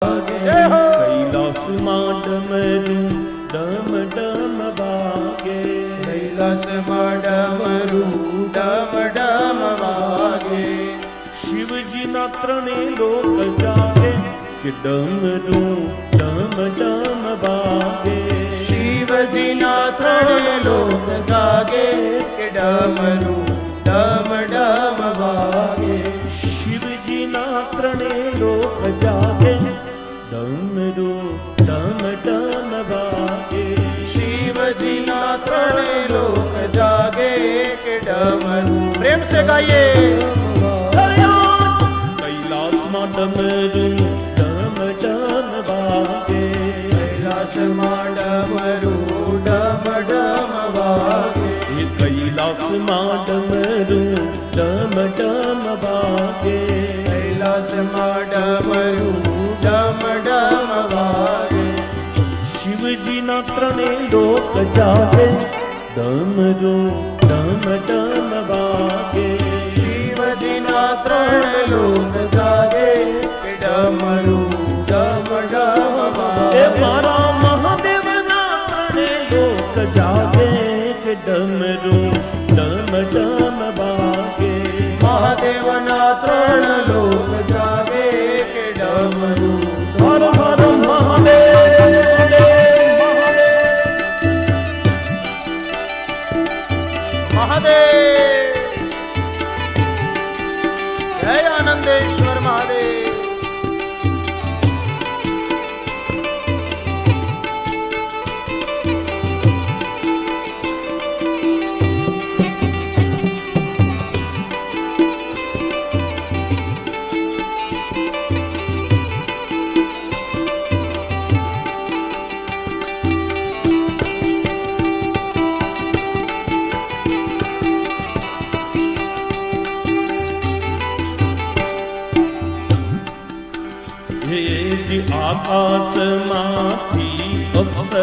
કૈલાસમાં ડમરું ડમ ડમ વાગે, કૈલાસમાં ડમરું ડમ ડમ વાગે, શિવજીના ત્રણે લોક જાગે કે ડમરું ડમ ડમ વાગે. શિવજીના ત્રણે લોક જાગે કે ડમરું ડમ ડમ વાગે. શિવજીના ત્રણે લોક જાગે ડમરું ડમ ડમ વાગે. શિવજીના ત્રણે લોક જાગે કે ડમરું. પ્રેમ સે ગાઈએ. કૈલાસમાં ડમરું ડમ ડમ વાગે, કૈલાસમાં ડમરું ડમ ડમ વાગે, એ કૈલાસમાં ડમરું ડમ ડમ વાગે. કૈલાસમાં ડમરું ડમ ડમ વાગે. શિવજીના ત્રણે લોક જાગે ડમરું ડમ ડમ વાગે. શિવજીના ત્રણ લોક જાગે કે ડમરું ડમ ડમ એ વાગે. મારા મહાદેવના ત્રણે લોક જાગે કે ડમરું ડમ ડમ વાગે. મહાદેવના ત્રણ લોક જાગે કે ડમરું હર હર મહાદેવ. મહાદેવ. જય આનંદેશ્વર મહાદેવ. હે જી આકાશમાંથી અપ્સરા